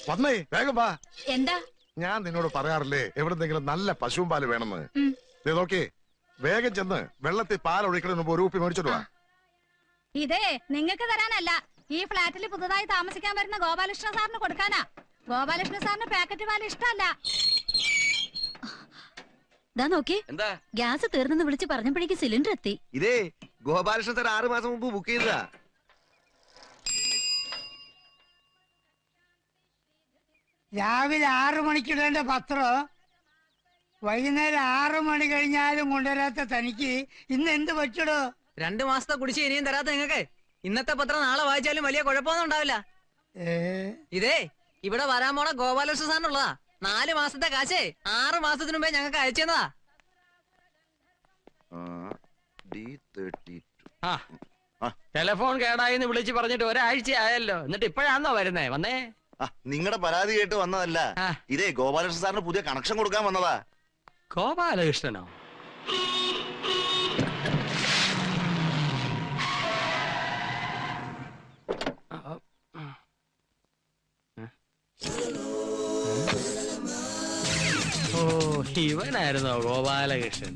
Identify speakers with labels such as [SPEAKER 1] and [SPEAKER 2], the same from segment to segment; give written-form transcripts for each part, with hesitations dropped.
[SPEAKER 1] വന്നേ വേഗം വാ.
[SPEAKER 2] എന്താ?
[SPEAKER 1] ഞാൻ നിന്നോട് പറയാറില്ലേ എവിടെന്തെങ്കിലും നല്ല പശുവും പാല് വേണമെന്ന്. നോക്കേ, വേഗം ചെന്ന് വെള്ളത്തിൽ പാൽ ഒഴിക്കണ ഒരു കുപ്പി മേടിച്ചോട്ട് വാ.
[SPEAKER 2] ഇതേ നിങ്ങൾക്ക് തരാനല്ല, ഈ ഫ്ലാറ്റിൽ പുതുതായി താമസിക്കാൻ വരുന്ന ഗോപാലകൃഷ്ണ സാറിന് കൊടുക്കാനാ. ഗോപാലകൃഷ്ണ സാറിന് പാക്കറ്റ് പാൽ ഇഷ്ടമല്ല. നോക്കി, ഗ്യാസ് തീർന്നെന്ന് വിളിച്ച് പറഞ്ഞപ്പോഴേക്ക് സിലിണ്ടർ എത്തി.
[SPEAKER 3] ഇതേ ഗോപാലകൃഷ്ണ സാർ 6 മാസം മുമ്പ് ബുക്ക് ചെയ്തതാ.
[SPEAKER 4] രാവിലെ 6 മണിക്കിടേണ്ട പത്രം വൈകുന്നേരം 6 മണി കഴിഞ്ഞാലും കൊണ്ടുവരാത്ത തനിക്ക് ഇന്ന് എന്ത് പറ്റടോ?
[SPEAKER 5] 2 മാസത്തെ കുടിശ്ശിക ഇനിയും തരാത്ത നിങ്ങക്ക് ഇന്നത്തെ പത്രം നാളെ വായിച്ചാലും വലിയ കുഴപ്പമൊന്നും ഉണ്ടാവില്ല. ഇതേ ഇവിടെ വരാൻ പോണ ഗോപാലകൃഷ്ണ സാറിനുള്ളതാ. 4 മാസത്തെ കാശേ 6 മാസത്തിന് മുമ്പേ ഞങ്ങൾക്ക് അയച്ചെന്നതാ.
[SPEAKER 6] ടെലിഫോൺ കേടായിന്ന് വിളിച്ച് പറഞ്ഞിട്ട് ഒരാഴ്ച ആയല്ലോ, എന്നിട്ട് ഇപ്പോഴാന്നോ വരുന്നേ? വന്നേ,
[SPEAKER 3] നിങ്ങളുടെ പരാതി കേട്ട് വന്നതല്ല. ഇതേ ഗോപാലകൃഷ്ണ സാറിന് പുതിയ കണക്ഷൻ കൊടുക്കാൻ വന്നതാ.
[SPEAKER 6] ഗോപാലകൃഷ്ണനോ? ഓ, ഇവനായിരുന്നോ ഗോപാലകൃഷ്ണൻ?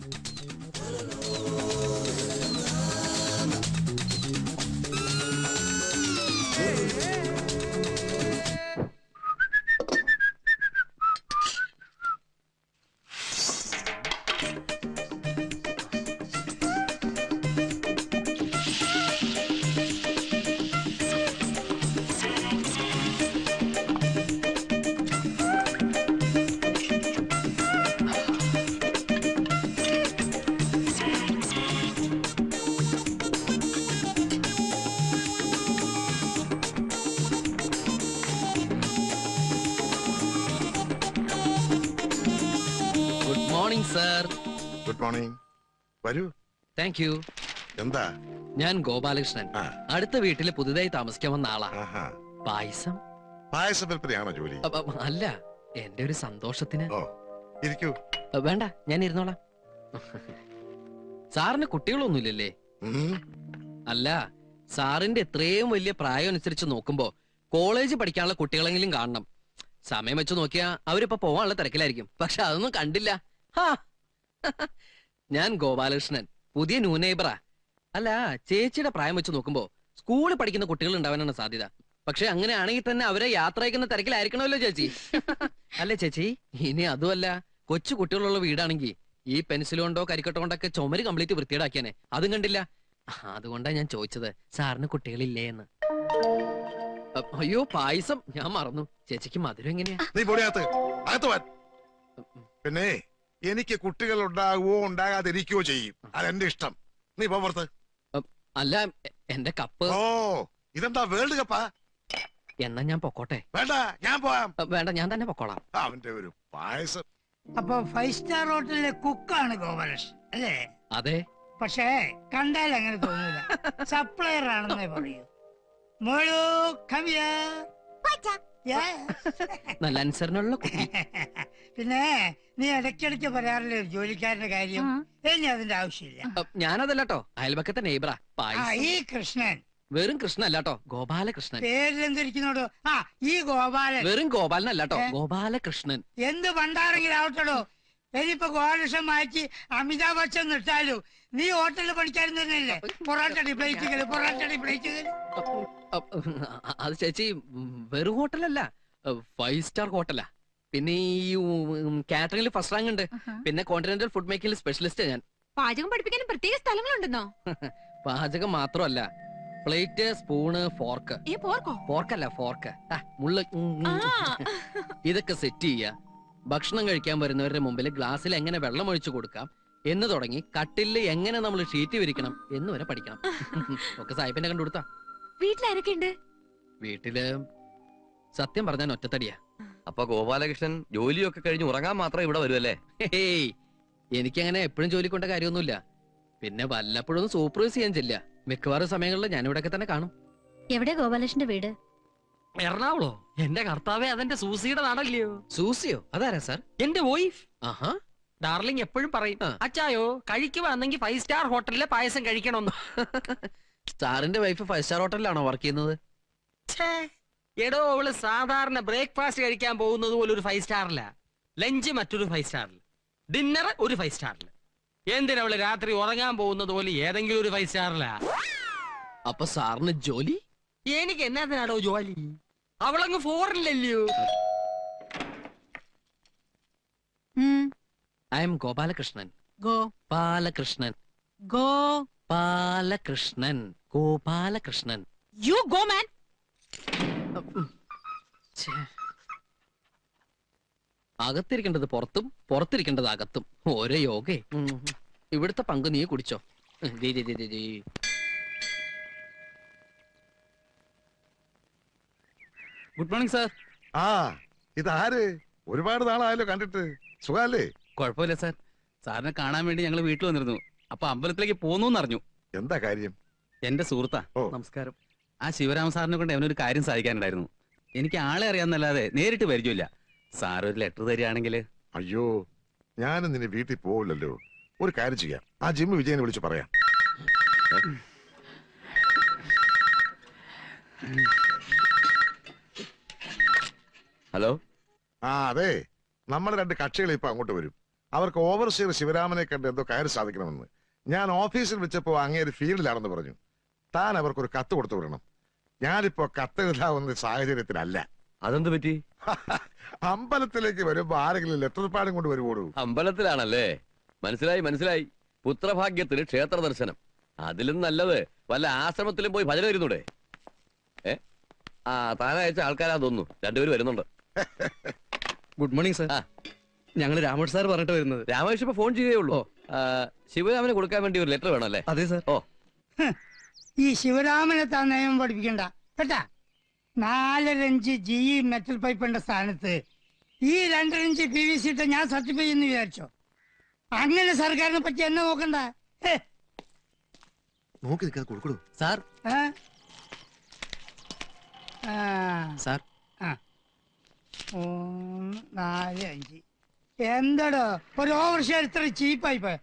[SPEAKER 1] Good morning. വരൂ.
[SPEAKER 6] Thank you.
[SPEAKER 1] എന്താ?
[SPEAKER 6] ഞാൻ ഗോപാലകൃഷ്ണൻ.
[SPEAKER 1] ആ.
[SPEAKER 6] അടുത്ത വീട്ടില് പുതുതായി താമസിക്കാൻ വന്ന ആളാ.
[SPEAKER 1] ആഹാ.
[SPEAKER 6] പായസം?
[SPEAKER 1] പായസ വിൽപ്പനയാണോ ജോലി?
[SPEAKER 6] അല്ല, എന്റെ ഒരു സന്തോഷത്തിന്.
[SPEAKER 1] ഓ, ഇരിക്കൂ.
[SPEAKER 6] വേണ്ട, ഞാൻ ഇരുന്നോളാം. സാറിന് കുട്ടികളൊന്നുമില്ലല്ലേ?
[SPEAKER 1] ഉം.
[SPEAKER 6] അല്ല, സാറിന്റെ ഇത്രയും വലിയ പ്രായം അനുസരിച്ച് നോക്കുമ്പോ കോളേജ് പഠിക്കാനുള്ള കുട്ടികളെങ്കിലും കാണണം. സമയം വെച്ച് നോക്കിയാ അവരിപ്പോ പോവാനുള്ള തിരക്കിലായിരിക്കും. പക്ഷെ അതൊന്നും കണ്ടില്ല. ഹാ. ഞാൻ ഗോപാലകൃഷ്ണൻ, പുതിയ ന്യൂ നെയ്ബറാ. അല്ല, ചേച്ചിയുടെ പ്രായം വെച്ച് നോക്കുമ്പോ സ്കൂളിൽ പഠിക്കുന്ന കുട്ടികൾ ഉണ്ടാവാനാണ് സാധ്യത. പക്ഷെ അങ്ങനെയാണെങ്കിൽ തന്നെ അവരെ യാത്ര അയക്കുന്ന തിരക്കിലായിരിക്കണമല്ലോ ചേച്ചി. അല്ലേ ചേച്ചി? ഇനി അതുമല്ല, കൊച്ചു കുട്ടികളുള്ള വീടാണെങ്കിൽ ഈ പെൻസിൽ കൊണ്ടോ കരിക്കട്ടോ കൊണ്ടൊക്കെ ചുമര് കംപ്ലീറ്റ് വൃത്തിയേടാക്കിയാനെ. അതും കണ്ടില്ല. അതുകൊണ്ടാ ഞാൻ ചോദിച്ചത്, സാറിന് കുട്ടികളില്ലേ എന്ന്. അയ്യോ, പായസം ഞാൻ മറന്നു. ചേച്ചിക്ക് മധുരം എങ്ങനെയാ?
[SPEAKER 1] നീ പൊടിയകത്ത് അകത്ത് വാ. പിന്നെ എനിക്ക് കുട്ടികൾ ഉണ്ടാകുവോ ഉണ്ടാകാതിരിക്കുകയോ ചെയ്യും. അതെന്റെ ഇഷ്ടം. നീ പോർത്ത്.
[SPEAKER 6] അല്ല, എന്റെ കപ്പ്.
[SPEAKER 1] ഓ, ഇതെന്താ വേൾഡ് കപ്പാ?
[SPEAKER 6] എന്നാ ഞാൻ പൊക്കോട്ടെ?
[SPEAKER 1] വേണ്ട, ഞാൻ പോവാം.
[SPEAKER 6] വേണ്ട, ഞാൻ തന്നെ പൊക്കോളാം.
[SPEAKER 1] അവന്റെ ഒരു പായസം.
[SPEAKER 4] അപ്പൊ 5 സ്റ്റാർ ഹോട്ടലിലെ കുക്കാണ് ഗോപാലകൃഷ്ണൻ അല്ലേ?
[SPEAKER 6] അതെ.
[SPEAKER 4] പക്ഷേ കണ്ടാൽ അങ്ങനെ തോന്നില്ല. സപ്ലയർ ആണെന്നേ പറയൂ. മോളു come here. Yes.
[SPEAKER 6] നല്ല അനുസരണമുള്ള കുട്ടി.
[SPEAKER 4] പിന്നെ നീ ഇടയ്ക്കിടയ്ക്ക് പറയാറില്ലേ ഒരു ജോലിക്കാരന്റെ കാര്യം? ഇനി അതിന്റെ ആവശ്യമില്ല.
[SPEAKER 6] ഞാനതല്ലോ അയൽപക്കത്തെ നെയ്ബറാ.
[SPEAKER 4] ആ,
[SPEAKER 6] പായസം.
[SPEAKER 4] ഈ കൃഷ്ണൻ
[SPEAKER 6] വെറും കൃഷ്ണൻ അല്ലാട്ടോ, ഗോപാലകൃഷ്ണൻ.
[SPEAKER 4] പേരിലെന്തിരിക്കുന്നോടോ? ആ, ഈ ഗോപാലൻ.
[SPEAKER 6] വെറും ഗോപാലൻ അല്ലാട്ടോ, ഗോപാലകൃഷ്ണൻ.
[SPEAKER 4] എന്ത് പണ്ടാരെങ്കിലും ആവട്ടടോ. ഇനിയിപ്പോ ഗോപാലകൃഷ്ണൻ മാറ്റി അമിതാഭ് ബച്ചൻ നിട്ടാലോ. നീ ഹോട്ടലിൽ പണിക്കാരൻ തന്നെയല്ലേ? പൊറാട്ടടി പ്ലേറ്റുകൾ, പൊറാട്ടടി പ്ലേറ്റുകൾ.
[SPEAKER 6] അത് ചേച്ചി വെറും ഹോട്ടലല്ല, 5 സ്റ്റാർ ഹോട്ടലാ. പിന്നെ ഈ കാറ്ററിംഗിൽ ഫസ്റ്റ് റാങ്ക് ഉണ്ട്. പിന്നെ കോണ്ടിനെന്റൽ ഫുഡ് മേക്കിംഗ് സ്പെഷ്യലിസ്റ്റ് ഞാൻ.
[SPEAKER 2] പാചകം പഠിപ്പിക്കാൻ പ്രത്യേക സ്ഥലങ്ങളുണ്ടെന്നോ?
[SPEAKER 6] പാചകം മാത്രമല്ല, പ്ലേറ്റ്, സ്പൂണ്, ഫോർക്ക്.
[SPEAKER 2] ഈ പോർക്കോ?
[SPEAKER 6] ഫോർക്കല്ല, ഫോർക്ക്. മുള്ള ഇതൊക്കെ സെറ്റ് ചെയ്യാ. ഭക്ഷണം കഴിക്കാൻ വരുന്നവരുടെ മുമ്പിൽ ഗ്ലാസ്സിൽ എങ്ങനെ വെള്ളം ഒഴിച്ചു കൊടുക്കാം എന്ന് തുടങ്ങി കട്ടില് എങ്ങനെ നമ്മൾ ഷീറ്റ് വിരിക്കണം എന്ന് വരെ പഠിക്കണം. ഒക്കെ സാഹിബിനെ കണ്ടുകൊടുത്താ.
[SPEAKER 2] വീട്ടിലാരൊക്കെ ഉണ്ട്?
[SPEAKER 6] വീട്ടില് സത്യം പറഞ്ഞാൽ ഒറ്റത്തടിയാ.
[SPEAKER 7] അപ്പൊ ഗോപാലകൃഷ്ണൻ ജോലിയൊക്കെ കഴിഞ്ഞ് ഉറങ്ങാൻ മാത്രം ഇവിടെ വരുമല്ലേ?
[SPEAKER 6] ഹേയ്, എനിക്കങ്ങനെ എപ്പോഴും ജോലി കൊണ്ട കാര്യമൊന്നുമില്ല. പിന്നെ വല്ലപ്പോഴും സൂപ്പർവൈസ് ചെയ്യാൻ ചെല്ല. മിക്കവാറും സമയങ്ങളിൽ ഞാൻ ഇവിടെയൊക്കെ തന്നെ കാണും.
[SPEAKER 2] എവിടെ ഗോപാലകൃഷ്ണന്റെ വീട്?
[SPEAKER 6] എറണാകുളോ? എന്റെ കർത്താവേ, അതെന്റെ സൂസിയുടെ നാടല്ലയോ? സൂസിയോ? അതാരാ സാർ? എന്റെ വൈഫ്. ആഹാ. ഡാർലിംഗ് എപ്പോഴും പറയും, അച്ചായോ കഴിക്കുവാണെങ്കിൽ 5 സ്റ്റാർ ഹോട്ടലിലെ പായസം കഴിക്കണമെന്ന്. സ്റ്റാറിന്റെ വൈഫ് 5 സ്റ്റാർ ഹോട്ടലിലാണോ വർക്ക് ചെയ്യുന്നത്? എടോ, അവള് സാധാരണ ബ്രേക്ക്ഫാസ്റ്റ് കഴിക്കാൻ പോകുന്നത് പോലെ ഒരു 5 സ്റ്റാറില, ലഞ്ച് മറ്റൊരു 5 സ്റ്റാറിൽ, ഡിന്നർ ഒരു 5 സ്റ്റാറിൽ. എന്തിനവള് രാത്രി ഉറങ്ങാൻ പോകുന്നത് പോലെ ഏതെങ്കിലും ഒരു 5 സ്റ്റാറിലാ. അപ്പൊ സാറിന് ജോലി? എനിക്ക് എന്നാത്തിനാടോ ജോലി? അവളങ്ങ് ഫോറിനില്ലല്ലോ. I am Gopalakrishnan. Gopalakrishnan. Gopalakrishnan. Gopalakrishnan.
[SPEAKER 2] You go man.
[SPEAKER 6] അകത്തിരിക്കേണ്ടത് പുറത്തും പുറത്തിരിക്കേണ്ടത് അകത്തും. ഓരോ യോഗേ. ഇവിടുത്തെ പങ്ക് നീ കുടിച്ചോ.
[SPEAKER 8] Good morning sir.
[SPEAKER 1] ആ, ഇതാര്? ഒരുപാട് നാളായല്ലോ കണ്ടിട്ട്. സുഖല്ലേ?
[SPEAKER 8] കുഴപ്പമില്ല സാർ. സാറിനെ കാണാൻ വേണ്ടി ഞങ്ങൾ വീട്ടിൽ വന്നിരുന്നു. അപ്പൊ അമ്പലത്തിലേക്ക് പോന്നു അറിഞ്ഞു.
[SPEAKER 1] എന്താ കാര്യം?
[SPEAKER 8] എന്റെ സുഹൃത്താ.
[SPEAKER 1] ഓ.
[SPEAKER 8] നമസ്കാരം. ആ ശിവരാമ സാറിനെ കൊണ്ട് അവനൊരു കാര്യം സാധിക്കാനുണ്ടായിരുന്നു. എനിക്ക് ആളെ അറിയാന്നല്ലാതെ നേരിട്ട് പരിചയമില്ല. സാർ ഒരു ലെറ്റർ തരികയാണെങ്കിൽ.
[SPEAKER 1] അയ്യോ, ഞാനും നിന്നെ വീട്ടിൽ പോവില്ലല്ലോ. ഒരു കാര്യം ചെയ്യാം, ആ ജിമ്മ് വിജയനെ വിളിച്ച് പറയാം.
[SPEAKER 7] ഹലോ.
[SPEAKER 1] ആ, അതെ, നമ്മുടെ 2 കക്ഷികൾ ഇപ്പൊ അങ്ങോട്ട് വരും. അവർക്ക് ഓവർസീർ ശിവരാമനെ കണ്ട് എന്തോ കാര്യം സാധിക്കണമെന്ന്. ഞാൻ ഓഫീസിൽ വിളിച്ചപ്പോ അങ്ങേര് ഫീൽഡിലാണെന്ന് പറഞ്ഞു. താൻ അവർക്കൊരു കത്ത് കൊടുത്തു വിടണം. ഞാനിപ്പോ കത്തെഴുതാവുന്ന സാഹചര്യത്തിലല്ല.
[SPEAKER 7] അതെന്ത് പറ്റി?
[SPEAKER 1] അമ്പലത്തിലേക്ക് വരുമ്പോ ആരെങ്കിലും ലെറ്റർ പാടും കൊണ്ട് വരുവോളൂ.
[SPEAKER 7] അമ്പലത്തിലാണല്ലേ? മനസ്സിലായി മനസ്സിലായി. പുത്രഭാഗ്യത്തിന് ക്ഷേത്ര ദർശനം. അതിലും നല്ലത് വല്ല ആശ്രമത്തിലും പോയി ഭജന വരുന്നൂടെ? ആ, താനയച്ച ആൾക്കാരാ തോന്നുന്നു. 2 പേര് വരുന്നുണ്ട്.
[SPEAKER 8] Good morning sir. ഞങ്ങൾ രാമോട്ട് സാർ പറഞ്ഞിട്ട് വരുന്നത്.
[SPEAKER 7] രാമേഷ് ഇപ്പൊ ഫോൺ ചെയ്തേ ഉള്ളൂ. ശിവരാമന് കൊടുക്കാൻ വേണ്ടി ഒരു ലെറ്റർ വേണം അല്ലേ?
[SPEAKER 8] അതെ സാർ.
[SPEAKER 7] ഓ,
[SPEAKER 4] ഈ ശിവരാമനെ താൻ നിയമം പഠിപ്പിക്കണ്ട കേട്ടാ. 4 ഇഞ്ച് GE മെറ്റൽ പൈപ്പിന്റെ സ്ഥാനത്ത് ഈ 2 ഇഞ്ച് PVC ഇട്ട് ഞാൻ സർട്ടിഫൈ ചെയ്യുന്നു വിചാരിച്ചോ? അങ്ങനെ സർക്കാരിനെ പറ്റി എന്നെ നോക്കണ്ട. ഹേ,
[SPEAKER 3] നോക്കി നിൽക്കാതെ കൊടുക്കണു.
[SPEAKER 6] സാർ
[SPEAKER 4] ആ? ആ,
[SPEAKER 6] സാർ
[SPEAKER 4] ആ. 3, 4, 5. എന്താടോ ഒരു ഓവർ ഷെയർ ഇത്ര ചീപ്പായി പോയ?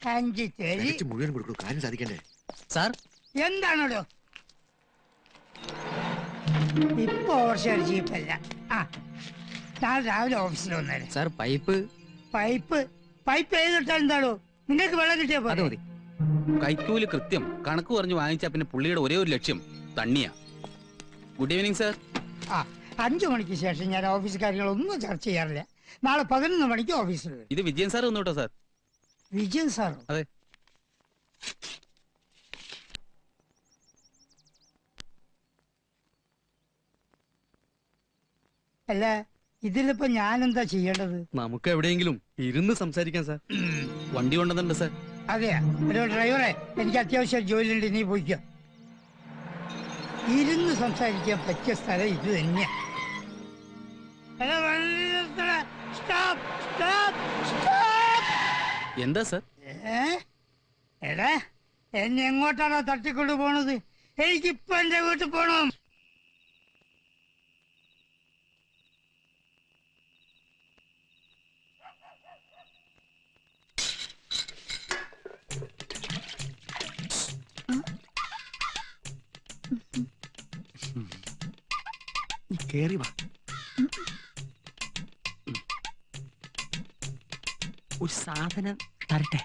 [SPEAKER 4] 5 തരി.
[SPEAKER 3] മുഴുവൻ കൊടുക്കണു, കാര്യം സാധിക്കണ്ടേ?
[SPEAKER 6] സാർ
[SPEAKER 4] എന്താണോ ഇപ്പൊ ഓവർ ഷെയർ ചീപ്പല്ല. ആ, നാളെ രാവിലെ ഓഫീസിൽ വന്നേരെ.
[SPEAKER 6] സാർ പൈപ്പ്
[SPEAKER 4] പൈപ്പ് പൈപ്പ് ഏതിട്ടാൽ എന്താണോ നിങ്ങൾക്ക് വെള്ളം കിട്ടിയ
[SPEAKER 6] അത് മതി.
[SPEAKER 8] കൈക്കൂലി കൃത്യം കണക്ക് പറഞ്ഞു വാങ്ങിച്ചാ പിന്നെ പുള്ളിയുടെ ഒരേ ഒരു ലക്ഷ്യം തണ്ണിയാ. Good evening sir.
[SPEAKER 4] ആ, 5 മണിക്ക് ശേഷം ഞാൻ ഓഫീസ് കാര്യങ്ങളൊന്നും ചർച്ച ചെയ്യാറില്ല. നാളെ 11 മണിക്ക് ഓഫീസിൽ വരും.
[SPEAKER 8] ഇത് വിജയൻ സാർ വന്നു കേട്ടോ സാർ.
[SPEAKER 4] വിജയൻ സാറോ?
[SPEAKER 8] അതെ.
[SPEAKER 4] അല്ല, ഇതിലിപ്പോ ഞാൻ എന്താ ചെയ്യേണ്ടത്?
[SPEAKER 6] നമുക്ക് എവിടെയെങ്കിലും ഇരുന്ന് സംസാരിക്കാം സാർ.
[SPEAKER 8] വണ്ടി കൊണ്ടുവന്നിട്ടുണ്ട് സാർ.
[SPEAKER 4] അതെയാ? ഒരു ഡ്രൈവറെ, എനിക്ക് അത്യാവശ്യം ജോലിയുണ്ട്, നീ പോയിക്കോ. ഇരുന്ന് സംസാരിക്കാൻ പറ്റിയ സ്ഥലം ഇത് തന്നെയാ. Hello, stop stop stop.
[SPEAKER 8] എന്താ സാർ?
[SPEAKER 4] എടാ, എന്നെ എങ്ങോട്ടാണോ തട്ടിക്കൊണ്ടു പോണത്? എനിക്കിപ്പോ എന്റെ വീട്ടിൽ പോണം.
[SPEAKER 6] കേറി വാ. ഒരു സാധനം തരട്ടെ.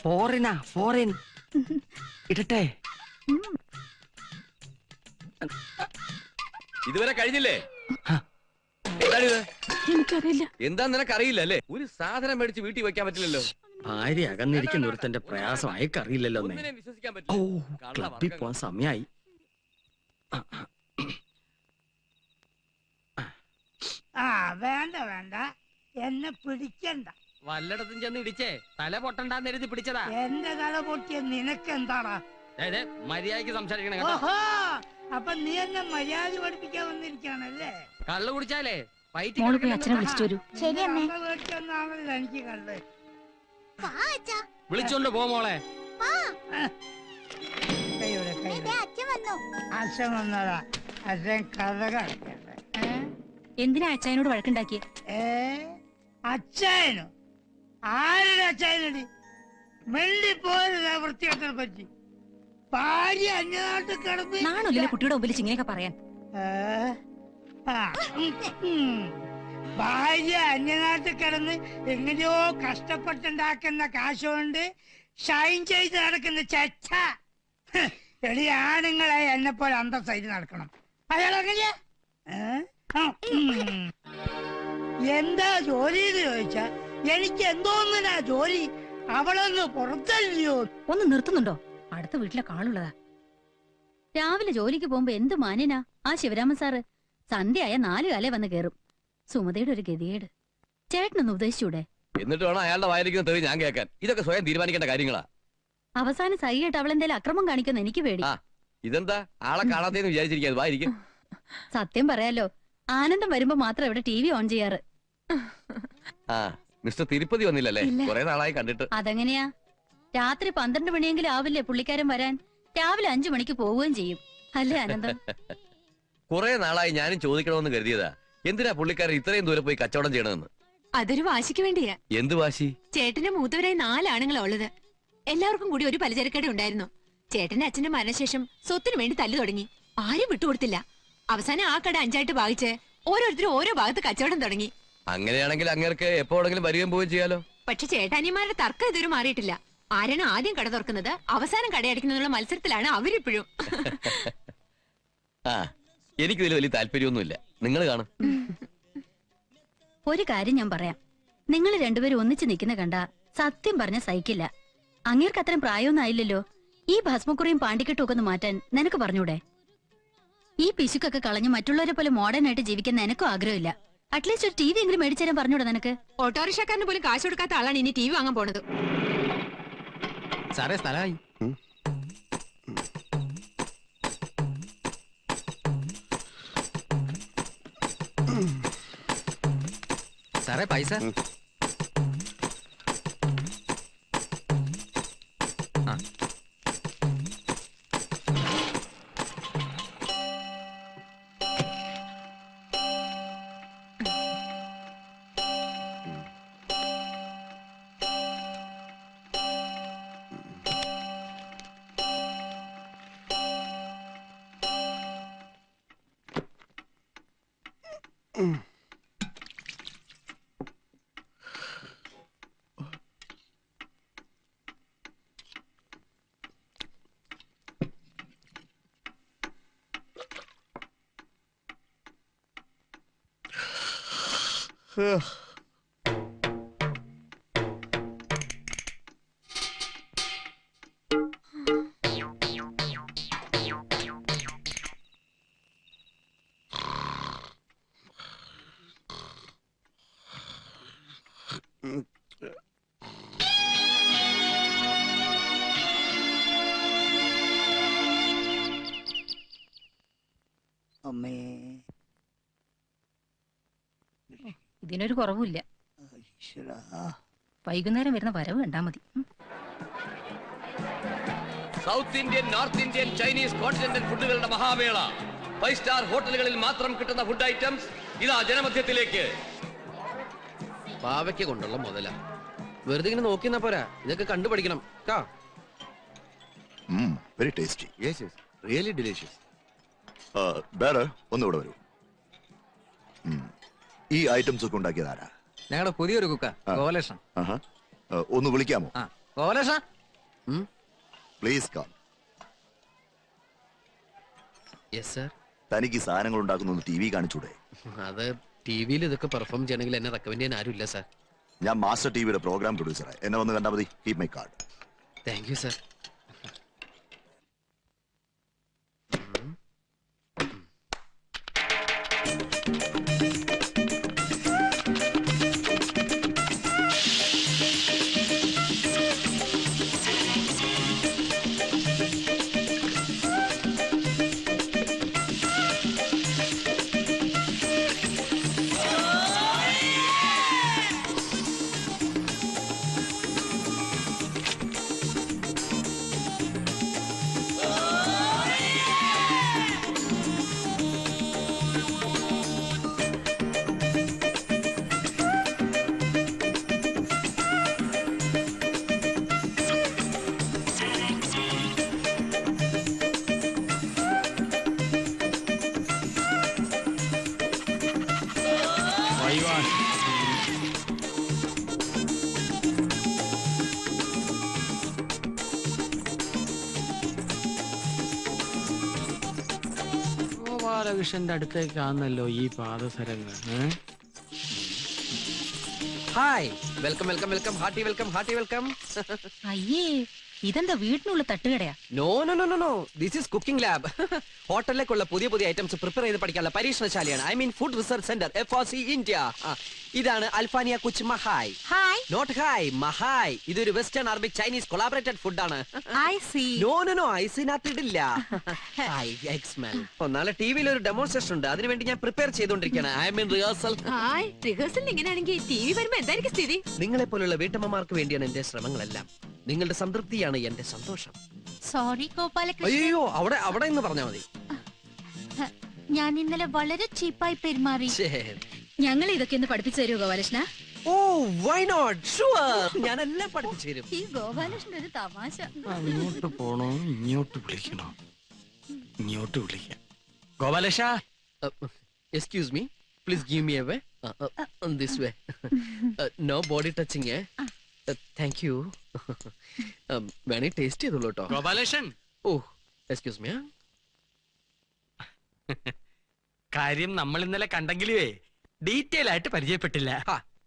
[SPEAKER 6] ഫോറിൻ ഇടട്ടെ.
[SPEAKER 7] ഇതുവരെ കഴിഞ്ഞില്ലേ? എന്താണിത്?
[SPEAKER 2] എനിക്കറിയില്ല.
[SPEAKER 7] എന്താ നിനക്കറിയില്ല അല്ലേ? ഒരു സാധനം മേടിച്ച് വീട്ടിൽ വെക്കാൻ പറ്റില്ലല്ലോ.
[SPEAKER 6] ഭാര്യ അകന്നിരിക്കുന്ന ഒരുത്തന്റെ പ്രയാസം അയക്കറിയില്ലല്ലോ.
[SPEAKER 7] ഒന്നിനെയും വിശ്വസിക്കാൻ
[SPEAKER 6] ഓ,
[SPEAKER 7] പറ്റില്ല.
[SPEAKER 6] ക്ലബിൽ പോവാൻ സമയായി.
[SPEAKER 4] ആ, വേണ്ട വേണ്ട, എന്നെ പിടിക്കണ്ട.
[SPEAKER 6] വല്ലയിടത്തും ചെന്ന് ഇടിച്ചേ തല പൊട്ടണ്ടെന്ന് എഴുതി പിടിച്ചതാ.
[SPEAKER 4] എന്റെ തല പൊട്ടിയ നിനക്ക് എന്താടാ?
[SPEAKER 6] മര്യാദക്ക് സംസാരിക്കണം.
[SPEAKER 4] ഓഹോ, അപ്പൊ നീ എന്നെ മര്യാദ പഠിപ്പിക്കാൻ വന്നിരിക്കാണല്ലേ?
[SPEAKER 6] കള്ളു കുടിച്ചാലേ
[SPEAKER 2] മോള് പോയി അച്ഛനെ വിളിച്ചിട്ട് വരൂ. ശരി അമ്മേ.
[SPEAKER 4] വീട്ടിലൊന്നാണല്ലോ എനിക്ക് കണ്ട്.
[SPEAKER 6] വിളിച്ചോണ്ട് പോ മോളെ.
[SPEAKER 4] കൈയുടെ അച്ഛൻ വന്നതാ. അച്ഛൻ കഥ കളിക്കട്ടെ.
[SPEAKER 2] എന്തിനാ അച്ഛനോട് വഴക്കുണ്ടാക്കിയേ?
[SPEAKER 4] അച്ഛനോ? ആരുടെ അച്ഛനടി? വെള്ളി പോരുന്ന വൃത്തികെട്ടനെ പറ്റി. ഭാര്യ അന്യനാട്ടിൽ കിടന്ന്
[SPEAKER 2] നാണല്ലേ കുട്ടിയുടെ മുമ്പിൽ ഇങ്ങനെയൊക്കെ പറയാൻ?
[SPEAKER 4] ഭാര്യ അന്യനാട്ടിൽ കിടന്ന് എങ്ങനെയോ കഷ്ടപ്പെട്ടുണ്ടാക്കുന്ന കാശുകൊണ്ട് ഷൈൻ ചെയ്ത് നടക്കുന്ന ചച്ച. എടി, ആണുങ്ങളെ എന്നെ പോലെ അന്തസ്സായിട്ട് നടക്കണം. അയാൾ എങ്ങനെയാ? എന്താ ജോലി എന്ന് ചോദിച്ചാ എനിക്ക് എന്തോന്നിനാ ജോലി? അവളൊന്ന് പുറത്തല്ലയോ?
[SPEAKER 2] ഒന്ന് നിർത്തുന്നുണ്ടോ? അടുത്ത വീട്ടിലെ കാളുള്ളതാ. രാവിലെ ജോലിക്ക് പോകുമ്പോ എന്ത് മാന്യനാ ആ ശിവരാമൻ സാറ്. സന്ധ്യയായ 4 കാലേ വന്ന് കേറും. സുമതയുടെ ഒരു ഗതികേട്. ചേട്ടനൊന്ന് ഉപദേശിച്ചൂടെ?
[SPEAKER 7] എന്നിട്ട് വേണം അയാളുടെ വായിരിക്കുന്ന തെറി ഞാൻ കേൾക്കാൻ. ഇതൊക്കെ സ്വയം തീരുമാനിക്കേണ്ട കാര്യങ്ങളാ.
[SPEAKER 2] അവസാനം സഹിയായിട്ട് അവളെന്തേലും അക്രമം കാണിക്കുന്ന എനിക്ക് പേടി.
[SPEAKER 7] ഇതെന്താ ആളെ കാണാത്തേന്ന് വിചാരിച്ചിരിക്കാതെ വായിരിക്കും.
[SPEAKER 2] സത്യം പറയാലോ, ആനന്ദം വരുമ്പോ മാത്രം ഇവിടെ TV ഓൺ ചെയ്യാറ്.
[SPEAKER 7] മിസ്റ്റർ തിരുപ്പതി വന്നില്ലല്ലേ?
[SPEAKER 2] ഇല്ല.
[SPEAKER 7] കുറെ നാളായി കണ്ടിട്ട്.
[SPEAKER 2] അതെങ്ങനെയാ? രാത്രി 12 മണിയെങ്കിലും ആവില്ലേ പുള്ളിക്കാരൻ വരാൻ? രാവിലെ 5 മണിക്ക് പോവുകയും ചെയ്യും. അല്ലേ ആനന്ദം?
[SPEAKER 7] കുറെ നാളായി ഞാനും ചോദിക്കണമെന്ന് കരുതിയതാ, എന്തിനാ പുള്ളിക്കാരൻ ഇത്രയും ദൂരെ പോയി കച്ചവടം ചെയ്യണമെന്ന്.
[SPEAKER 9] അതൊരു വാശിക്ക് വേണ്ടിയാ.
[SPEAKER 7] എന്ത് വാശി?
[SPEAKER 9] ചേട്ടന്റെ മൂത്തവരായി 4 ആണുങ്ങളാ ഉള്ളത്. എല്ലാവർക്കും കൂടി ഒരു പലചരക്കട ഉണ്ടായിരുന്നു. ചേട്ടന്റെ അച്ഛന്റെ മരണശേഷം സ്വത്തിനു വേണ്ടി തല്ലു തുടങ്ങി. ആരും വിട്ടുകൊടുത്തില്ല. അവസാനം ആ കട 5ആയിട്ട് ഭാഗിച്ച് ഓരോരുത്തരും ഓരോ ഭാഗത്ത് കച്ചവടം തുടങ്ങി.
[SPEAKER 7] അങ്ങനെയാണെങ്കിൽ അങ്ങേർക്ക് എപ്പോഴെങ്കിലും വരികയും പോവുകയും ചെയ്യാലോ.
[SPEAKER 9] പക്ഷെ ചേട്ടാനിമാരുടെ തർക്കം ഇതുവരെ മാറിയിട്ടില്ല. ആരാണ് ആദ്യം കട തുറക്കുന്നത്, അവസാനം കടയടിക്കുന്നതിനുള്ള മത്സരത്തിലാണ് അവരിപ്പോഴും.
[SPEAKER 7] എനിക്കിതിൽ വലിയ താല്പര്യമൊന്നുമില്ല. നിങ്ങൾ കാണും.
[SPEAKER 2] ഒരു കാര്യം ഞാൻ പറയാം. നിങ്ങൾ രണ്ടുപേരും ഒന്നിച്ച് നിൽക്കുന്ന കണ്ട സത്യം പറഞ്ഞ സഹിക്കില്ല. അങ്ങേർക്ക് അത്രയും പ്രായമൊന്നും ആയില്ലല്ലോ. ഈ ഭസ്മക്കുറിയും പാണ്ടിക്കെട്ടും ഒക്കെ ഒന്ന് മാറ്റാൻ നിനക്ക് പറഞ്ഞൂടെ? ഈ പിശുക്കൊക്കെ കളഞ്ഞ് മറ്റുള്ളവരെ പോലെ മോഡേൺ ആയിട്ട് ജീവിക്കാൻ നിനക്കും ആഗ്രഹമില്ല. അറ്റ്ലീസ്റ്റ് ഒരു TV എങ്കിലും മേടിച്ചു തരാൻ പറഞ്ഞൂടെ നിനക്ക്?
[SPEAKER 9] ഓട്ടോറിക്ഷക്കാരന് പോലും കാശ് കൊടുക്കാത്ത ആളാണ് ഇനി TV വാങ്ങാൻ പോണത്.
[SPEAKER 8] സാറേ സ്ഥലമായി.
[SPEAKER 5] സാറേ പൈസ.
[SPEAKER 4] അമ്മേ
[SPEAKER 2] ഇതിനൊരു കുറവുമില്ല.
[SPEAKER 4] ഈശ്വരാ.
[SPEAKER 2] വൈകുന്നേരം വരുന്ന വരവ് കണ്ടാ മതി.
[SPEAKER 7] South Indian, north Indian, Chinese, continental ഫുഡുകളുടെ മഹാമേള. 5 സ്റ്റാർ ഹോട്ടലുകളിൽ മാത്രം കിട്ടുന്ന ഫുഡ് ഐറ്റംസ് ഇതാ ജനമധ്യത്തിലേക്ക്.
[SPEAKER 6] പാവയ്ക്ക് കൊണ്ടുള്ള മുതല. വെറുതെ ഇങ്ങനെ നോക്കിന്നാ പോരാ, ഇതൊക്കെ കണ്ടുപഠിക്കണം.
[SPEAKER 3] Very tasty. Really delicious. ബേറെ ഒന്നുകൂടെ വരൂ. ഈ ഐറ്റംസ് ഒക്കെ ഉണ്ടാക്കിയത് ആരാ?
[SPEAKER 5] ഞങ്ങളുടെ പുതിയൊരു കുക്ക ഗോപാലകൃഷ്ണൻ.
[SPEAKER 3] ഒന്ന് വിളിക്കാമോ?
[SPEAKER 5] Gopalakrishna
[SPEAKER 3] please come.
[SPEAKER 6] Yes sir.
[SPEAKER 3] തനിക്ക് സാധനങ്ങൾ ഉണ്ടാക്കുന്ന ടി വി കാണിച്ചൂടെ?
[SPEAKER 6] അത് ടിവിയിൽ ഇതൊക്കെ പെർഫോം ചെയ്യണമെങ്കിൽ എന്നെ റെക്കമെൻഡ് ചെയ്യാൻ ആരും ഇല്ല സർ.
[SPEAKER 3] ഞാൻ മാസ്റ്റർ ടിവിയുടെ പ്രോഗ്രാം പ്രൊഡ്യൂസറാ. എന്നെ വന്ന് കണ്ടാൽ മതി. Keep my card.
[SPEAKER 6] Thank you sir.
[SPEAKER 10] ഗോപാലകൃഷ്ണന്റെ അടുത്തേക്കാണല്ലോ ഈ പാദസരങ്ങൾ.
[SPEAKER 6] Hi, welcome welcome welcome, hearty welcome, hearty welcome.
[SPEAKER 2] അയ്യേ, ഇതെന്താ വീട്ടിനുള്ള തട്ടുകടയാ?
[SPEAKER 6] No no no no no, this is cooking lab. ഹോട്ടലിലേക്കുള്ള പുതിയ പുതിയ ഐറ്റംസ് പ്രിപ്പയർ ചെയ്ത് പഠിക്കാനുള്ള പരീക്ഷണശാലയാണ്. I mean food research centre, FRC India. ഇതാണ് അൽഫാനിയ കുച്ച് മഹായ്.
[SPEAKER 2] ഹായ്.
[SPEAKER 6] നോട്ട് ഹായ്, മഹായ്. ഇതൊരു western Arabic Chinese collaborated food ആണ്.
[SPEAKER 2] I see.
[SPEAKER 6] No no no, ഐസിനകത്ത് ഇടില്ല. നാളെ ടിവിയിൽ ഒരു ഡെമോൺസ്ട്രേഷൻ ഉണ്ട്, അതിനുവേണ്ടി ഞാൻ പ്രിപ്പയർ ചെയ്തുകൊണ്ടിരിക്കുകയാണ്. I mean rehearsal.
[SPEAKER 9] റിഹേഴ്സൽ ഇങ്ങനെയാണെങ്കിൽ ടി വി വരുമ്പോ എന്തായിരിക്കും സ്ഥിതി?
[SPEAKER 6] നിങ്ങളെ പോലുള്ള വീട്ടമ്മമാർക്ക് വേണ്ടിയാണ് എന്റെ ശ്രമങ്ങളെല്ലാം. നിങ്ങളുടെ സംതൃപ്തിയാണ് എന്റെ സന്തോഷം.
[SPEAKER 2] സോറി ഗോപാലകൃഷ്ണൻ,
[SPEAKER 6] അയ്യോ, അവിടെ അവിടെ എന്ന് പറഞ്ഞാ മതി.
[SPEAKER 2] ഞാൻ ഇന്നലെ വളരെ ചീപ്പായി പെരുമാറി. ഞങ്ങൾ ഇതൊക്കെ ഒന്ന് പഠിപ്പിച്ചു തരുമോ ഗോപാലകൃഷ്ണ?
[SPEAKER 6] ഓ, വൈ നോട്ട്, ഷുവർ. ഞാനെല്ലാം പഠിപ്പിച്ചു തരും.
[SPEAKER 2] ഈ ഗോപാലകൃഷ്ണൻ ഒരു തമാശ.
[SPEAKER 10] അങ്ങോട്ട് പോണോ ഇങ്ങോട്ട് വിളിക്കണോ? ഇങ്ങോട്ട് വിളിക്കാം. Gopalakrishna,
[SPEAKER 6] excuse me, please give me a way. This way. No body touching. Thank you. വേണേ ടേസ്റ്റ് ചെയ്തോളൂ കേട്ടോ.
[SPEAKER 10] Gopalakrishnan,
[SPEAKER 6] oh, excuse me.
[SPEAKER 10] കാര്യം നമ്മൾ ഇന്നലെ കണ്ടെങ്കിലേ ഡീറ്റെയിൽ ആയിട്ട് പരിചയപ്പെട്ടില്ല.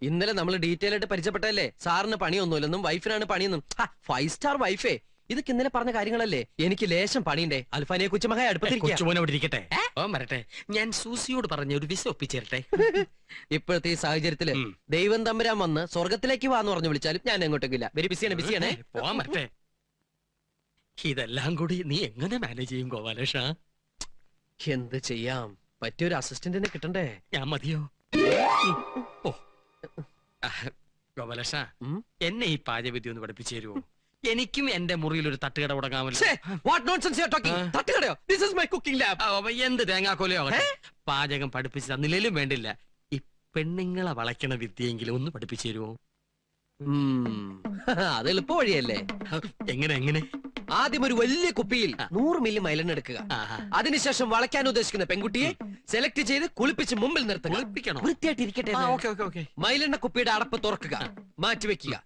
[SPEAKER 6] ഇന്നലെ നമ്മൾ ഡീറ്റെയിൽ ആയിട്ട് പരിചയപ്പെട്ടല്ലേ. സാറിന് പണിയൊന്നുമില്ലെന്നും വൈഫിനാണ് പണിയെന്നും. 5 സ്റ്റാർ വൈഫേ, ഇതൊക്കെ ഇന്നലെ പറഞ്ഞ കാര്യങ്ങളല്ലേ. എനിക്ക് ലേശം പണിയുണ്ടേ. അൽഫാനിയെ കുച്ചുമഹായ
[SPEAKER 10] കൊച്ചുമോനെ ഇവിടെ ഇരിക്കട്ടെ. ഓ വരട്ടെ, ഞാൻ സൂസിയോട് പറഞ്ഞ ഒരു വിസ ഒപ്പിച്ചേരട്ടെ.
[SPEAKER 6] ഇപ്പോഴത്തെ ഈ സാഹചര്യത്തില് ദൈവം തമ്പുരാൻ വന്ന് സ്വർഗത്തിലേക്ക് വാന്ന് പറഞ്ഞു വിളിച്ചാലും ഞാൻ എങ്ങോട്ടേക്കില്ല. വെരി ബിസിയാണ്, ബിസിയാണേ.
[SPEAKER 10] പോവാൻ വരട്ടെ. ഇതെല്ലാം കൂടി നീ എങ്ങനെ മാനേജ് ചെയ്യും ഗോപാലകൃഷ്ണ?
[SPEAKER 6] എന്ത് ചെയ്യാം, പറ്റിയൊരു അസിസ്റ്റന്റിനെ കിട്ടണ്ടേ.
[SPEAKER 10] ഞാൻ മതിയോ? ഓ, ഗോപാലകൃഷ്ണ
[SPEAKER 6] ഉം?
[SPEAKER 10] എന്നെ ഈ പാചകവിദ്യ ഒന്ന് പഠിപ്പിച്ചു തരുമോ? എനിക്കും എന്റെ മുറിയിൽ ഒരു തട്ടുകട തുടങ്ങാമല്ലോ.
[SPEAKER 6] ഛേ, what nonsense you are talking?
[SPEAKER 10] ആ.
[SPEAKER 6] തട്ടുകടയോ? This is my cooking lab.
[SPEAKER 10] ആ, അപ്പൊ എന്ത് തേങ്ങാക്കോലയോ ആകട്ടെ. പാചകം പഠിപ്പിച്ചു തന്നില്ലേലും വേണ്ടില്ല, ഈ പെണ്ണുങ്ങളെ വളയ്ക്കണ വിദ്യയെങ്കിലും ഒന്ന് പഠിപ്പിച്ചു തരുമോ?
[SPEAKER 6] അത് എളുപ്പ വഴിയല്ലേ.
[SPEAKER 10] എങ്ങനെ എങ്ങനെ?
[SPEAKER 6] ആദ്യം ഒരു വലിയ കുപ്പിയിൽ 100 മില്ലി മൈലെണ്ണ എടുക്കുക.
[SPEAKER 10] ആഹാ.
[SPEAKER 6] അതിനുശേഷം വളയ്ക്കാൻ ഉദ്ദേശിക്കുന്ന പെൺകുട്ടിയെ സെലക്ട് ചെയ്ത് കുളിപ്പിച്ച് മുമ്പിൽ നിർത്തുക.
[SPEAKER 10] കുളിപ്പിക്കണോ?
[SPEAKER 6] വൃത്തിയായിട്ട് ഇരിക്കട്ടെ എന്ന്.
[SPEAKER 10] Okay okay okay.
[SPEAKER 6] മൈലെണ്ണ കുപ്പിയുടെ അടപ്പ് തുറക്കുക, മാറ്റിവെക്കുക.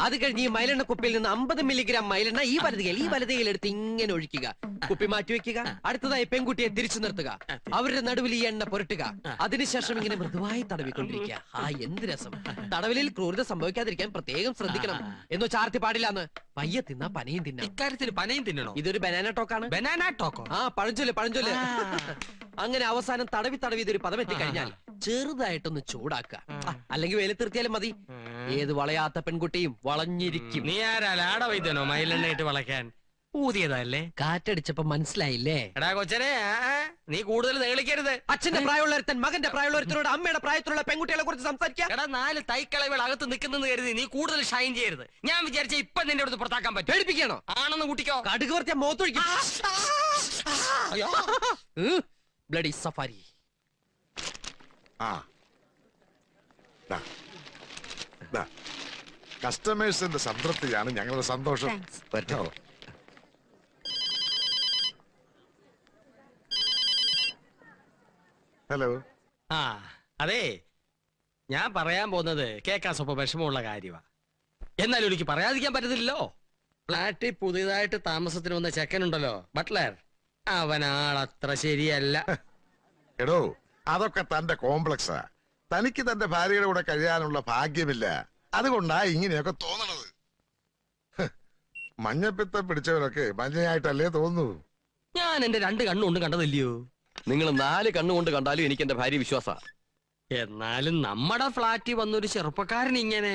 [SPEAKER 6] അത് കഴിഞ്ഞ് ഈ മൈലെണ്ണ കുപ്പിയിൽ നിന്ന് 50 മില്ലിഗ്രാം മൈലെണ്ണ ഈ വലതുകയിൽ എടുത്ത് ഇങ്ങനെ ഒഴിക്കുക. കുപ്പി മാറ്റിവെക്കുക. അടുത്തതായി പെൺകുട്ടിയെ തിരിച്ചു നിർത്തുക. അവരുടെ നടുവിൽ ഈ എണ്ണ പുരട്ടുക. അതിനുശേഷം ഇങ്ങനെ മൃദുവായി തടവിക്കൊണ്ടിരിക്കുക. എന്ത് രസം! തടവിലിൽ ക്രൂരത സംഭവിക്കാതിരിക്കാൻ പ്രത്യേകം ശ്രദ്ധിക്കണം. എന്നോ ചാർത്തി പാടില്ലാന്ന്. പയ്യെ തിന്നാ പനയും തിന്നാം.
[SPEAKER 10] ഇക്കാര്യത്തിൽ പനയും തിന്നണോ?
[SPEAKER 6] ഇതൊരു ബനാന ടോക്കാണ്.
[SPEAKER 10] Banana Toko?
[SPEAKER 6] പഴഞ്ചൊല്ല്. അങ്ങനെ അവസാനം തടവി ഇതൊരു പദം എത്തിക്കഴിഞ്ഞാൽ ചെറുതായിട്ടൊന്ന് ചൂടാക്കുക. അല്ലെങ്കിൽ വെയിലത്തിർത്തിയാലും മതി. ഏത് വളയാത്ത പെൺകുട്ടിയും വളഞ്ഞിരിക്കും.
[SPEAKER 10] നീ ആരാ ലാട വൈദ്യനോ മയിലെണ്ണ ഇട്ട് വളയ്ക്കാൻ? ഊതിയതല്ലേ?
[SPEAKER 6] കാറ്റടിച്ചപ്പോ മനസ്സിലായില്ലേ?
[SPEAKER 10] എടാ കൊച്ചനെ, നീ കൂടുതൽ നേളിക്കരുത്.
[SPEAKER 6] അച്ഛന്റെ പ്രായമുള്ളൊരുത്തൻ മകന്റെ പ്രായമുള്ളൊരുത്തനോട് അമ്മയുടെ പ്രായത്തിലുള്ള പെൺകുട്ടികളെ കുറിച്ച് സംസാരിക്കാം.
[SPEAKER 10] എടാ 4 തൈക്കളവുകൾ അകത്ത് നിൽക്കുന്നെന്ന് കരുതി നീ കൂടുതൽ ഷൈൻ ചെയ്യരുത്. ഞാൻ വിചാരിച്ച ഇപ്പൊ നിന്റെ അടുത്ത് പുറത്താക്കാൻ പറ്റും.
[SPEAKER 6] പേടിപ്പിക്കണോ?
[SPEAKER 10] ആണെന്ന് കൂട്ടിക്കോ.
[SPEAKER 6] കടുക് വർത്തിയ മോത്തൊഴിക്കും. Bloody safari.
[SPEAKER 1] കസ്റ്റമേഴ്സിന്റെ സംതൃപ്തിയാണ് ഞങ്ങളുടെ സന്തോഷം. പറ്റോ? ഹലോ.
[SPEAKER 10] അതെ, ഞാൻ പറയാൻ പോകുന്നത് കേൾക്കാൻ സ്വപ്പം വിഷമമുള്ള കാര്യമാ. എന്നാലും എനിക്ക് പറയാതിരിക്കാൻ പറ്റത്തില്ലല്ലോ. ഫ്ലാറ്റിൽ പുതിയതായിട്ട് താമസത്തിന് വന്ന ചെക്കനുണ്ടല്ലോ, ബട്ട്ലർ, അവനാളത്ര ശരിയല്ല.
[SPEAKER 1] എടോ, അതൊക്കെ തന്റെ കോംപ്ലക്സാ. തനിക്ക് തന്റെ ഭാര്യയുടെ കൂടെ കഴിയാനുള്ള ഭാഗ്യമില്ല. അതുകൊണ്ടാ ഇങ്ങനെയൊക്കെ തോന്നണത്. മഞ്ഞപ്പിത്തം പിടിച്ചവരൊക്കെ മഞ്ഞയായിട്ടല്ലേ തോന്നൂ.
[SPEAKER 10] ഞാൻ എന്റെ 2 കണ്ണുകൊണ്ട് കണ്ടതില്ലയോ?
[SPEAKER 7] നിങ്ങൾ 4 കണ്ണുകൊണ്ട് കണ്ടാലും എനിക്ക് എന്റെ ഭാര്യ വിശ്വാസ.
[SPEAKER 10] എന്നാലും നമ്മുടെ ഫ്ലാറ്റിൽ വന്നൊരു ചെറുപ്പക്കാരൻ ഇങ്ങനെ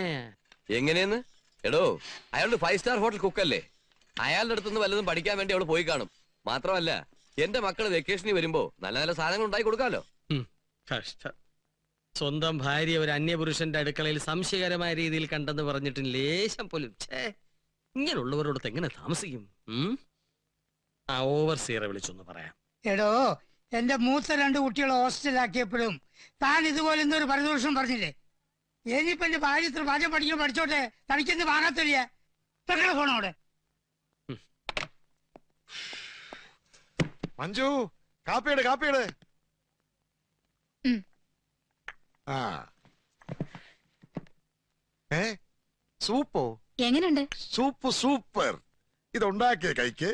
[SPEAKER 7] എങ്ങനെയെന്ന്? എടോ, അയാളുടെ 5 സ്റ്റാർ ഹോട്ടൽ കുക്കല്ലേ. അയാളുടെ അടുത്തുനിന്ന് വല്ലതും പഠിക്കാൻ വേണ്ടി അവള് പോയി കാണും. മാത്രമല്ല, എന്റെ മക്കള് വെക്കേഷനിൽ വരുമ്പോ നല്ല നല്ല സാധനങ്ങൾ ഉണ്ടായി കൊടുക്കാമല്ലോ.
[SPEAKER 10] കഷ്ടം. സ്വന്തം ഭാര്യ ഒരു അന്യപുരുഷന്റെ അടുക്കളയിൽ സംശയകരമായ രീതിയിൽ കണ്ടെന്ന് പറഞ്ഞിട്ട് ലേശം പോലും ഇങ്ങനെയുള്ളവരോടൊത്ത് എങ്ങനെ താമസിക്കും? ഓവർസിയറെ വിളിച്ചൊന്ന് പറയാം.
[SPEAKER 4] എടോ, എന്റെ മൂത്ത 2 കുട്ടികളെ ഹോസ്റ്റലാക്കിയപ്പോഴും താൻ ഇതുപോലെ എന്തൊരു പരിദോഷം പറഞ്ഞില്ലേ? ഇനിയിപ്പോ എന്റെ ഭാര്യ ഇത്ര പാചകം പഠിച്ചോട്ടെ, തനിക്കെന്ത് വാങ്ങാത്തില്ല. പെങ്ങളെ ഫോണോടെ.
[SPEAKER 1] മഞ്ജു, കാപ്പിയുടെ. സൂപ്പോ?
[SPEAKER 2] എങ്ങനുണ്ട്?
[SPEAKER 1] സൂപ്പർ. ഇതുണ്ടാക്കിയ കൈക്ക്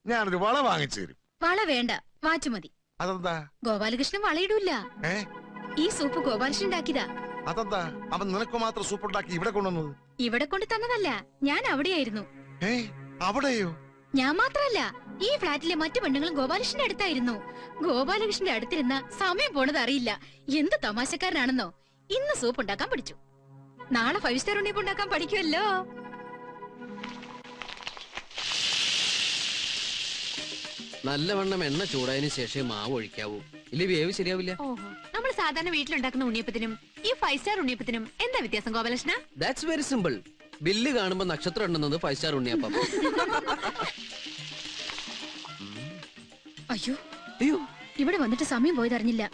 [SPEAKER 1] ഞാനൊരു വള വാങ്ങിച്ചു തരും.
[SPEAKER 2] വള വേണ്ട, വാച്ച് മതി.
[SPEAKER 1] അതെന്താ?
[SPEAKER 2] ഗോപാലകൃഷ്ണൻ വളയിടൂല. ഈ സൂപ്പ് ഗോപാലകൃഷ്ണൻ ഉണ്ടാക്കിയതാ.
[SPEAKER 1] അതെന്താ അവൻ നിനക്ക് മാത്രം സൂപ്പ് ഉണ്ടാക്കി ഇവിടെ കൊണ്ടുവന്നത്?
[SPEAKER 2] ഇവിടെ കൊണ്ട് തന്നതല്ല, ഞാൻ അവിടെയായിരുന്നു.
[SPEAKER 1] അവിടെയോ?
[SPEAKER 2] ഞാൻ മാത്രല്ല, ഈ ഫ്ലാറ്റിലെ മറ്റു പെണ്ണുങ്ങളും ഗോപാലകൃഷ്ണന്റെ അടുത്തായിരുന്നു. ഗോപാലകൃഷ്ണന്റെ അടുത്തിരുന്ന സമയം പോണത് അറിയില്ല. എന്ത് തമാശക്കാരനാണെന്നോ. ഇന്ന് സൂപ്പ് ഉണ്ടാക്കാൻ പഠിച്ചു, നാളെ 5 സ്റ്റാർ ഉണ്ണിയപ്പം ഉണ്ടാക്കാൻ പഠിക്കുമല്ലോ.
[SPEAKER 6] നല്ലവണ്ണം എണ്ണ ചൂടായതിനു ശേഷം മാവ് ഒഴിക്കാവൂ, ഇല്ല വേവ് ശരിയാവില്ല.
[SPEAKER 9] നമ്മൾ സാധാരണ വീട്ടിലുണ്ടാക്കുന്ന ഉണ്ണിയപ്പത്തിനും ഈ 5 സ്റ്റാർ ഉണ്ണിയപ്പത്തിനും എന്താ വ്യത്യാസം Gopalakrishna?
[SPEAKER 6] That's very simple. Bill കാണുമ്പോ നക്ഷത്രം എണ്ണുന്നത് 5 സ്റ്റാർ ഉണ്ണിയപ്പം.
[SPEAKER 2] അയ്യോ, ഇവിടെ വന്നിട്ട് സമയം പോയതറിഞ്ഞില്ല.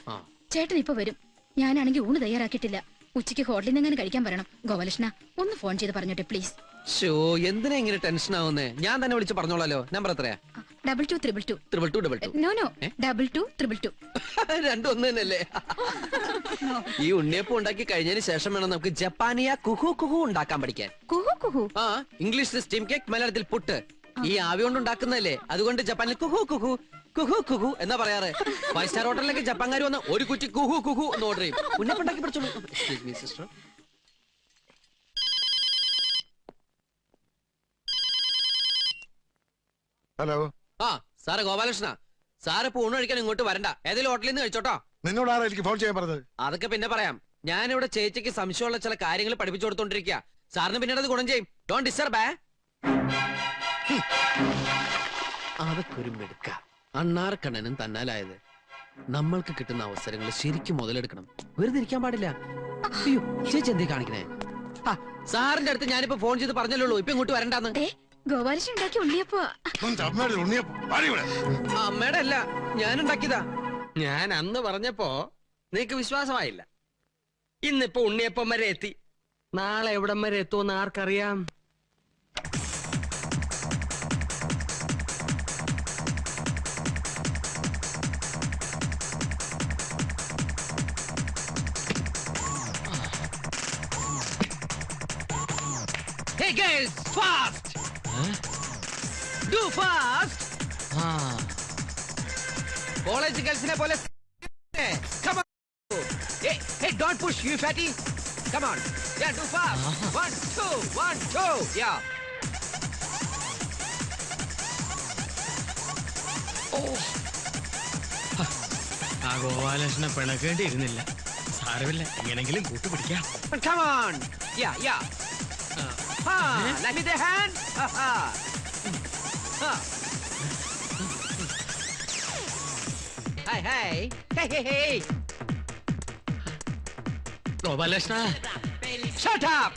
[SPEAKER 2] ചേട്ടൻ ഇപ്പൊ വരും. ഞാനാണെങ്കിൽ ഊണ് തയ്യാറാക്കിയിട്ടില്ല. ഉച്ചയ്ക്ക് ഹോട്ടലിൽ നിന്ന് എങ്ങനെ കഴിക്കാൻ പറയണം. ഗോപാലകൃഷ്ണ ഒന്ന് ഫോൺ ചെയ്ത് പറഞ്ഞോട്ടെ പ്ലീസ്.
[SPEAKER 6] എന്തിനാ ഇങ്ങനെ ടെൻഷൻ ആവുന്നേ? ഞാൻ തന്നെ വിളിച്ച് പറഞ്ഞോളാലോ. നമ്പർ എത്രയാ?
[SPEAKER 2] 2222. നോ 2222.
[SPEAKER 6] രണ്ടും ഒന്ന് തന്നെയല്ലേ? ഈ ഉണ്ണിയപ്പം ഉണ്ടാക്കി കഴിഞ്ഞതിന് ശേഷം വേണം നമുക്ക് ജപ്പാനിയ കുഹു കുഹു ഉണ്ടാക്കാൻ പഠിക്കാൻ. ഇംഗ്ലീഷിൽ സ്റ്റീം കേക്ക്, മലയാളത്തിൽ പുട്ട്. ഈ ആവി കൊണ്ട് ഉണ്ടാക്കുന്നതല്ലേ, അതുകൊണ്ട് ജപ്പാനിൽ കുഹു കുഹു കുഹു കുഹു എന്നാ പറയാറ്. 5 സ്റ്റാർ ഹോട്ടലിലേക്ക് ജപ്പാൻകാർ വന്ന് ഒരു കുറ്റി കുഹു കുഹു എന്ന് ഓർഡർ ചെയ്യും. ഉണ്ണിയപ്പം ഉണ്ടാക്കി പഠിച്ചോളൂ. Excuse me sister.
[SPEAKER 1] Hello.
[SPEAKER 6] Sir Gopalakrishna, sir ഇപ്പൊ ഊണ് കഴിക്കാൻ ഇങ്ങോട്ട് വരണ്ട, ഏതെങ്കിലും ഹോട്ടലിൽ നിന്ന് കഴിച്ചോട്ടോ.
[SPEAKER 1] നിന്നോട് ആരാ എനിക്ക് ഫോൺ ചെയ്യാൻ പറഞ്ഞത്?
[SPEAKER 6] അതൊക്കെ പിന്നെ പറയാം. ഞാനിവിടെ ചേച്ചിക്ക് സംശയമുള്ള ചില കാര്യങ്ങൾ പഠിപ്പിച്ചു കൊടുത്തോണ്ടിരിക്കുക. സാറിന് പിന്നീട് അത് ഗുണം ചെയ്യും. Don't disturb. അതൊക്കെ ഒരു മെടുക്ക. അണ്ണാർക്കണ്ണനും തന്നാലായത്. നമ്മൾക്ക് കിട്ടുന്ന അവസരങ്ങൾ ശരിക്കും മുതലെടുക്കണം. വെറുതെ ഇരിക്കാൻ പാടില്ല. അയ്യോ ചേച്ചി എന്തേ കാണിക്കണേ? ആ, സാറിന്റെ അടുത്ത് ഞാനിപ്പോ ഫോൺ ചെയ്ത് പറഞ്ഞല്ലോ ഇപ്പൊ ഇങ്ങോട്ട് വരണ്ടാന്ന്.
[SPEAKER 2] ഗോപാലകൃഷ്ണൻ ഉണ്ടാക്കി ഉണ്ണിയപ്പോ.
[SPEAKER 6] അമ്മയുടെ അല്ല, ഞാൻ ഉണ്ടാക്കിയതാ.
[SPEAKER 10] ഞാൻ അന്ന് പറഞ്ഞപ്പോ നിനക്ക് വിശ്വാസമായില്ല. ഇന്നിപ്പോ ഉണ്ണിയപ്പം വരെ എത്തി. നാളെ എവിടം വരെ എത്തുമെന്ന് ആർക്കറിയാം?
[SPEAKER 6] Hey guys, fast! Do fast! College girls-നെ പോലെ come on. Hey, don't push, you fatty. Come on. Yeah, do fast. 1, 2, 1, 2. Yeah.
[SPEAKER 10] ആ ഗോപാലകൃഷ്ണനെ പിണക്കേണ്ടിയിരുന്നില്ല. സാരമില്ല, എങ്ങനെങ്കിലും കൂട്ടുപിടിക്കാം.
[SPEAKER 6] Come on. Yeah. Let me the hand. Hey.
[SPEAKER 10] Gopalakrishna,
[SPEAKER 6] Shut up.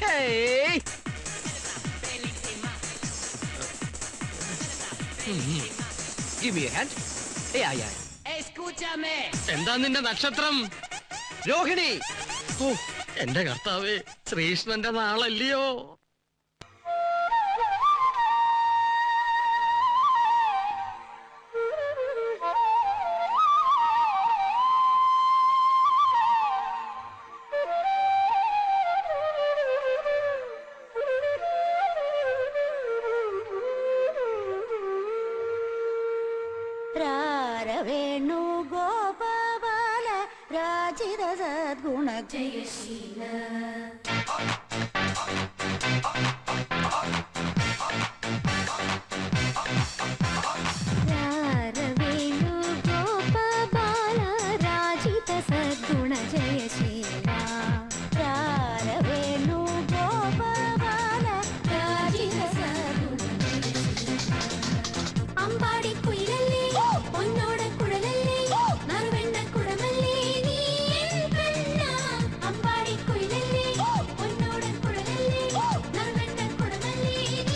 [SPEAKER 6] Hey. Give me a hand. Yeah.
[SPEAKER 10] എന്താ നിന്റെ നക്ഷത്രം?
[SPEAKER 6] രോഹിണി.
[SPEAKER 10] ഓ, എന്റെ കർത്താവേ, ശ്രീകൃഷ്ണന്റെ നാളല്ലയോ?
[SPEAKER 2] വേണു ഗോപാല രാജിത സദ്ഗുണ ജയശീല. വേണു ഗോപാല രാജിത സദ്ഗുണ ജയശീല. വേണു ഗോപാല രാജിത സദ്ഗുണ ജയശീല. അമ്പാടി കുയിലല്ലേ പൊന്നോട കുഴലല്ലേ നറുവെണ്ണ കുടമല്ലേ നീ പെണ്ണ. അമ്പാടി കുയിലല്ലേ പൊന്നോട കുഴലല്ലേ നറുവെണ്ണ കുടമല്ലേ നീ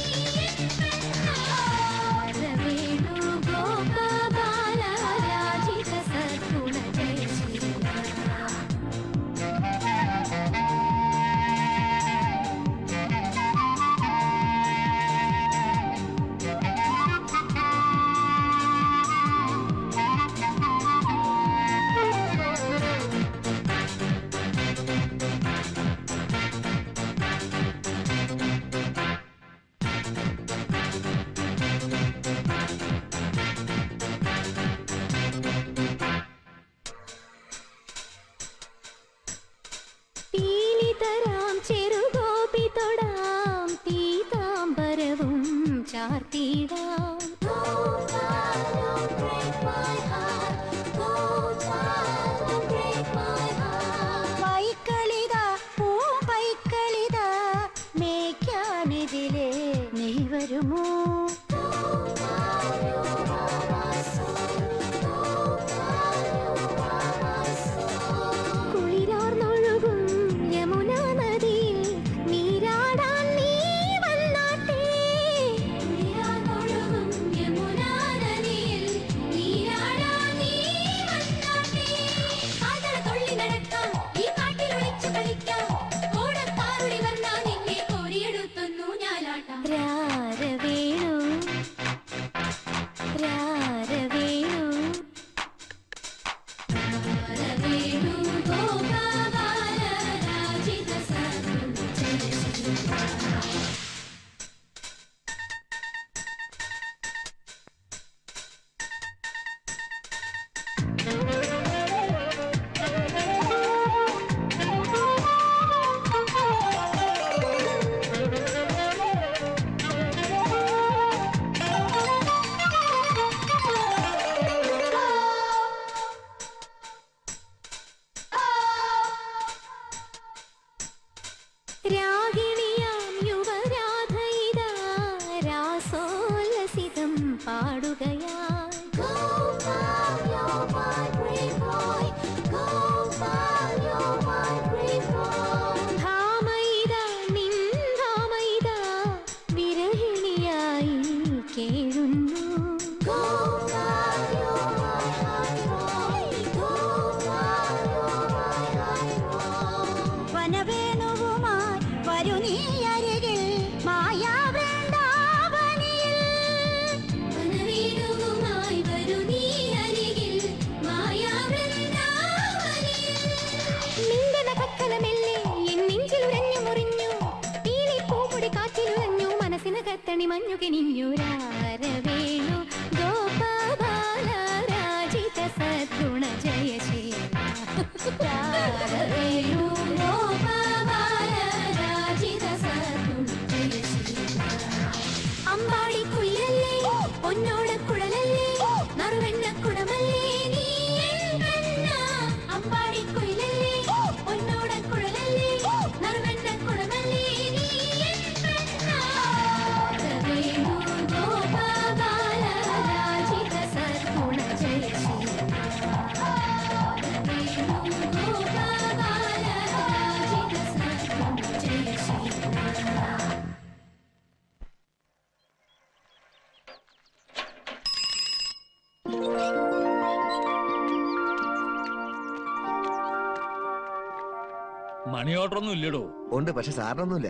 [SPEAKER 11] മണി ഓർഡർ ഒന്നും ഇല്ലടോ.
[SPEAKER 3] ഉണ്ട്, പക്ഷെ സാറിനൊന്നുമില്ല.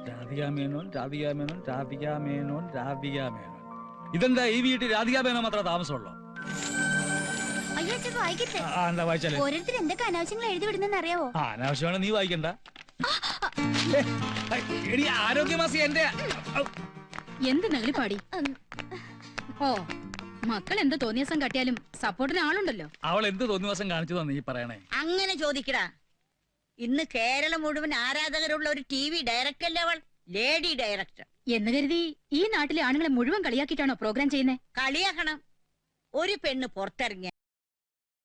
[SPEAKER 11] രാധിക മേനോൻ, രാധിക മേനോൻ, രാധിക മേനോൻ, രാധിക മേനോൻ. ഇതെന്താ ഈ വീട്ടിൽ രാധിക മേനോൻ മാത്രം താമസമുള്ളോ? എന്താ വായിച്ചാലേ?
[SPEAKER 2] ഓരോരുത്തർ എന്തൊക്കെ അനാവശ്യങ്ങൾ എഴുതി വിടുന്നെന്ന് അറിയാവോ?
[SPEAKER 11] അനാവശ്യമാണ്, നീ വായിക്കണ്ട. എടി ആരോഗ്യമാസി എന്റെ
[SPEAKER 2] എന്ത് നെളിപ്പാടി. ഓ, മക്കൾ എന്ത് തോന്നിയസം കാട്ടിയാലും സപ്പോർട്ടിന് ആളുണ്ടല്ലോ.
[SPEAKER 11] അവൾ എന്ത് തോന്നിവാസം കാണിച്ചതാ നീ പറയണേ?
[SPEAKER 12] അങ്ങനെ ചോദിക്കടാ. ഇന്ന് കേരളം മുഴുവൻ ആരാധകരുള്ള ഒരു TV ഡയറക്ടറല്ലേ അവൾ, ലേഡി ഡയറക്ടർ.
[SPEAKER 2] എന്ന് കരുതി ഈ നാട്ടിലെ ആണുങ്ങളെ മുഴുവൻ കളിയാക്കിയിട്ടാണോ പ്രോഗ്രാം ചെയ്യുന്നേ?
[SPEAKER 12] കളിയാക്കണം. ഒരു പെണ്ണ് പുറത്തിറങ്ങിയ